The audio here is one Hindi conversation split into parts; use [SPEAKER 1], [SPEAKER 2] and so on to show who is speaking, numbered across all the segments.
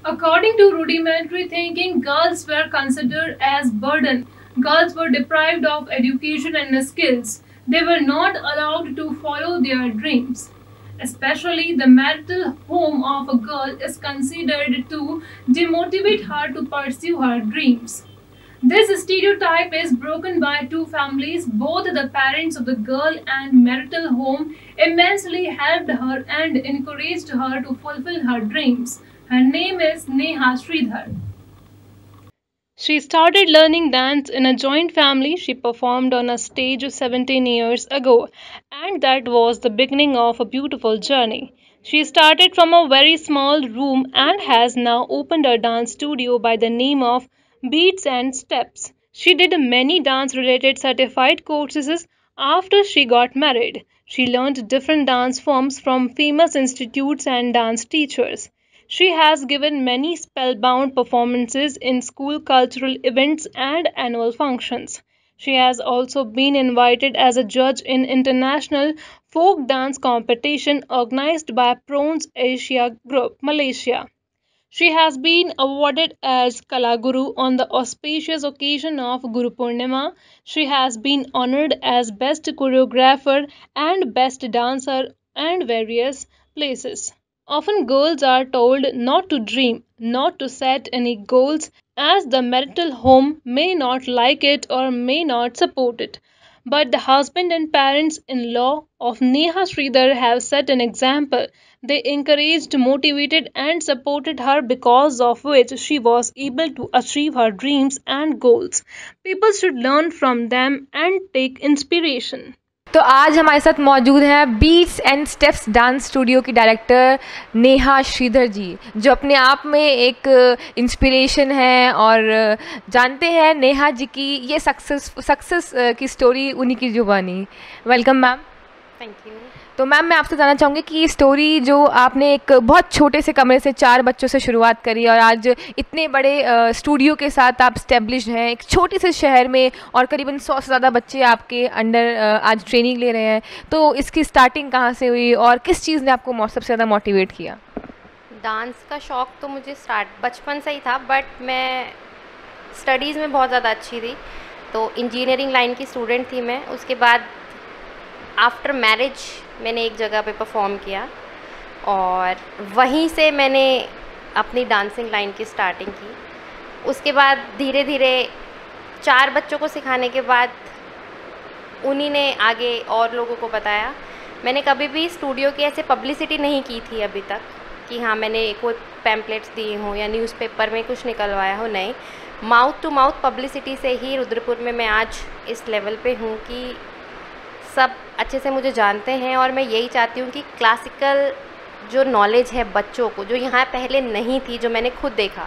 [SPEAKER 1] According to rudimentary thinking, girls were considered as burden. Girls were deprived of education and skills. They were not allowed to follow their dreams. Especially the marital home of a girl is considered to demotivate her to pursue her dreams. This stereotype is broken by two families. Both the parents of the girl and marital home immensely helped her and encouraged her to fulfill her dreams. Her name is Neha Sridhar. She started learning dance in a joint family. She performed on a stage 17 years ago, and that was the beginning of a beautiful journey. She started from a very small room and has now opened a dance studio by the name of Beats and Steps. She did many dance related certified courses after she got married. She learned different dance forms from famous institutes and dance teachers. She has given many spellbound performances in school cultural events and annual functions. She has also been invited as a judge in international folk dance competition organized by Prawns Asia Group, Malaysia. She has been awarded as Kalaguru on the auspicious occasion of Guru Purnima. She has been honored as Best Choreographer and Best Dancer and various places. Often girls are told not to dream, not to set any goals, as the marital home may not like it or may not support it. But the husband and parents in law of Neha Sridhar have set an example. They encouraged, motivated, and supported her, because of which she was able to achieve her dreams and goals. People should learn from them and take inspiration.
[SPEAKER 2] तो आज हमारे साथ मौजूद हैं beats and steps dance studio की डायरेक्टर नेहा श्रीधर जी, जो अपने आप में एक इंस्पिरेशन है। और जानते हैं नेहा जी की ये सक्सेस की स्टोरी उन्हीं की जुबानी। Welcome ma'am.
[SPEAKER 3] Thank you.
[SPEAKER 2] तो मैम मैं आपसे जानना चाहूँगी कि ये स्टोरी जो आपने एक बहुत छोटे से कमरे से 4 बच्चों से शुरुआत करी और आज इतने बड़े स्टूडियो के साथ आप स्टेब्लिश्ड हैं एक छोटे से शहर में, और करीबन 100 से ज़्यादा बच्चे आपके अंडर आज ट्रेनिंग ले रहे हैं, तो इसकी स्टार्टिंग कहाँ से हुई और किस चीज़ ने आपको सबसे ज़्यादा मोटिवेट किया?
[SPEAKER 3] डांस का शौक़ तो मुझे स्टार्ट बचपन से ही था, बट मैं स्टडीज़ में बहुत ज़्यादा अच्छी थी, तो इंजीनियरिंग लाइन की स्टूडेंट थी मैं। उसके बाद आफ्टर मैरिज मैंने एक जगह पे परफॉर्म किया और वहीं से मैंने अपनी डांसिंग लाइन की स्टार्टिंग की। उसके बाद धीरे धीरे 4 बच्चों को सिखाने के बाद उन्हीं ने आगे और लोगों को बताया। मैंने कभी भी स्टूडियो की ऐसे पब्लिसिटी नहीं की थी अभी तक कि हाँ मैंने कोई पैम्पलेट्स दिए हों या न्यूज़पेपर में कुछ निकलवाया हो, नहीं। माउथ टू माउथ पब्लिसिटी से ही रुद्रपुर में मैं आज इस लेवल पे हूँ कि सब अच्छे से मुझे जानते हैं। और मैं यही चाहती हूँ कि क्लासिकल जो नॉलेज है बच्चों को, जो यहाँ पहले नहीं थी, जो मैंने खुद देखा,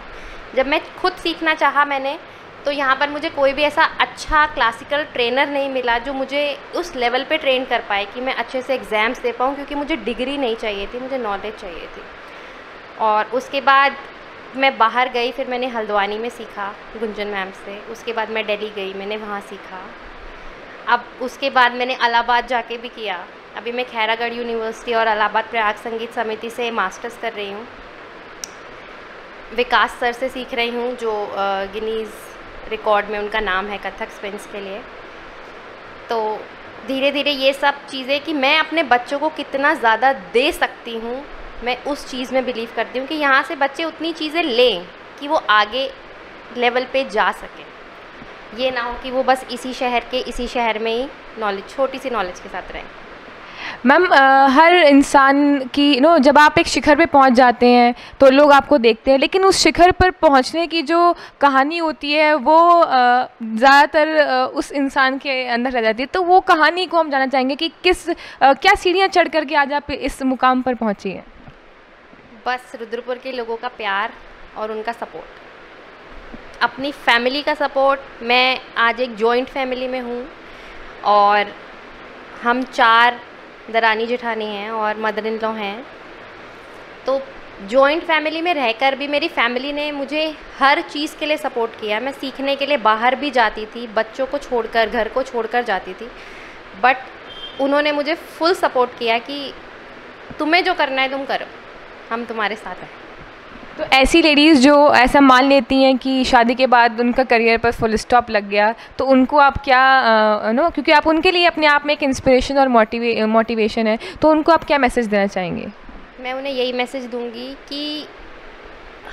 [SPEAKER 3] जब मैं खुद सीखना चाहा मैंने, तो यहाँ पर मुझे कोई भी ऐसा अच्छा क्लासिकल ट्रेनर नहीं मिला जो मुझे उस लेवल पे ट्रेन कर पाए कि मैं अच्छे से एग्ज़ाम्स दे पाऊँ, क्योंकि मुझे डिग्री नहीं चाहिए थी, मुझे नॉलेज चाहिए थी। और उसके बाद मैं बाहर गई, फिर मैंने हल्द्वानी में सीखा गुंजन मैम से। उसके बाद मैं दिल्ली गई, मैंने वहाँ सीखा। अब उसके बाद मैंने इलाहाबाद जाके भी किया। अभी मैं खैरागढ़ यूनिवर्सिटी और इलाहाबाद प्रयाग संगीत समिति से मास्टर्स कर रही हूँ। विकास सर से सीख रही हूँ, जो गिनीज़ रिकॉर्ड में उनका नाम है कथक स्पिन्स के लिए। तो धीरे धीरे ये सब चीज़ें कि मैं अपने बच्चों को कितना ज़्यादा दे सकती हूँ, मैं उस चीज़ में बिलीव करती हूँ कि यहाँ से बच्चे उतनी चीज़ें लें कि वो आगे लेवल पे जा सकें। ये ना हो कि वो बस इसी शहर में ही नॉलेज, छोटी सी नॉलेज के साथ रहें।
[SPEAKER 2] मैम हर इंसान की जब आप एक शिखर पे पहुंच जाते हैं तो लोग आपको देखते हैं, लेकिन उस शिखर पर पहुंचने की जो कहानी होती है वो ज़्यादातर उस इंसान के अंदर रह जाती है। तो वो कहानी को हम जानना चाहेंगे कि क्या सीढ़ियां चढ़ करके आज आप इस मुकाम पर पहुंची हैं?
[SPEAKER 3] बस रुद्रपुर के लोगों का प्यार और उनका सपोर्ट, अपनी फैमिली का सपोर्ट। मैं आज एक जॉइंट फैमिली में हूँ और हम 4 दरानी जेठानी हैं और मदर इन लॉ हैं। तो जॉइंट फैमिली में रहकर भी मेरी फैमिली ने मुझे हर चीज़ के लिए सपोर्ट किया। मैं सीखने के लिए बाहर भी जाती थी, बच्चों को छोड़कर, घर को छोड़कर जाती थी, बट उन्होंने मुझे फुल सपोर्ट किया कि तुम्हें जो करना है तुम करो, हम तुम्हारे साथ हैं।
[SPEAKER 2] तो ऐसी लेडीज़ जो ऐसा मान लेती हैं कि शादी के बाद उनका करियर पर फुल स्टॉप लग गया, तो उनको आप क्या क्योंकि आप उनके लिए अपने आप में एक इंस्पिरेशन और मोटिवेशन है, तो उनको आप क्या मैसेज देना चाहेंगे?
[SPEAKER 3] मैं उन्हें यही मैसेज दूंगी कि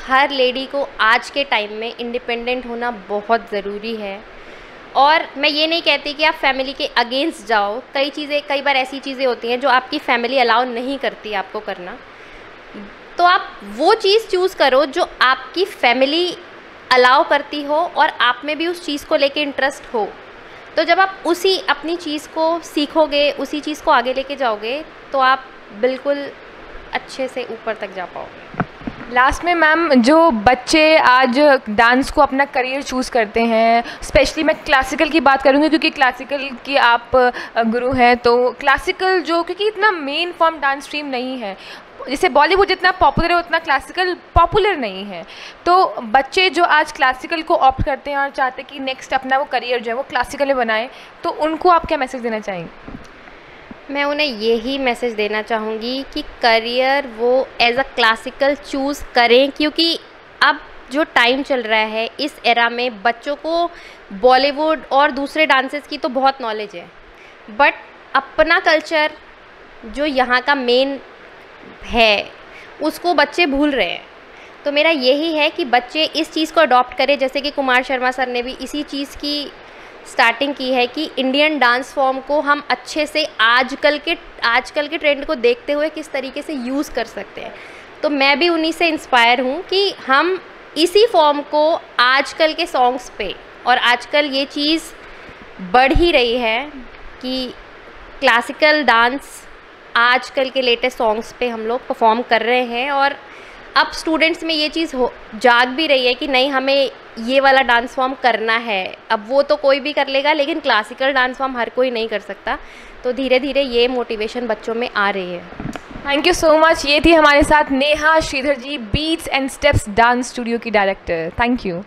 [SPEAKER 3] हर लेडी को आज के टाइम में इंडिपेंडेंट होना बहुत ज़रूरी है। और मैं ये नहीं कहती कि आप फैमिली के अगेंस्ट जाओ, कई बार ऐसी चीज़ें होती हैं जो आपकी फैमिली अलाउ नहीं करती आपको करना, तो आप वो चीज़ चूज़ करो जो आपकी फैमिली अलाउ करती हो और आप में भी उस चीज़ को लेके इंटरेस्ट हो। तो जब आप उसी अपनी चीज़ को सीखोगे, उसी चीज़ को आगे लेके जाओगे, तो आप बिल्कुल अच्छे से ऊपर तक जा पाओगे।
[SPEAKER 2] लास्ट में मैम, जो बच्चे आज डांस को अपना करियर चूज़ करते हैं, स्पेशली मैं क्लासिकल की बात करूँगी क्योंकि क्लासिकल की आप गुरु हैं, तो क्लासिकल जो क्योंकि इतना मेन फॉर्म डांस स्ट्रीम नहीं है, जैसे बॉलीवुड जितना पॉपुलर है उतना क्लासिकल पॉपुलर नहीं है, तो बच्चे जो आज क्लासिकल को ऑप्ट करते हैं और चाहते हैं कि नेक्स्ट अपना वो करियर जो है वो क्लासिकल में बनाएं, तो उनको आप क्या मैसेज देना चाहेंगे?
[SPEAKER 3] मैं उन्हें यही मैसेज देना चाहूँगी कि करियर वो एज अ क्लासिकल चूज़ करें, क्योंकि अब जो टाइम चल रहा है इस एरा में बच्चों को बॉलीवुड और दूसरे डांसेस की तो बहुत नॉलेज है, बट अपना कल्चर जो यहाँ का मेन है उसको बच्चे भूल रहे हैं। तो मेरा यही है कि बच्चे इस चीज़ को अडॉप्ट करें, जैसे कि कुमार शर्मा सर ने भी इसी चीज़ की स्टार्टिंग की है कि इंडियन डांस फॉर्म को हम अच्छे से आजकल के ट्रेंड को देखते हुए किस तरीके से यूज़ कर सकते हैं। तो मैं भी उन्हीं से इंस्पायर हूँ कि हम इसी फॉर्म को आजकल के सॉन्ग्स पे, और आजकल ये चीज़ बढ़ ही रही है कि क्लासिकल डांस आजकल के लेटेस्ट सॉन्ग्स पे हम लोग परफॉर्म कर रहे हैं, और अब स्टूडेंट्स में ये चीज़ जाग भी रही है कि नहीं, हमें ये वाला डांस फॉर्म करना है। अब वो तो कोई भी कर लेगा, लेकिन क्लासिकल डांस फॉर्म हर कोई नहीं कर सकता। तो धीरे धीरे ये मोटिवेशन बच्चों में आ रही है।
[SPEAKER 2] Thank you so much. ये थी हमारे साथ Neha Sridhar ji, beats and steps dance studio की डायरेक्टर। Thank you.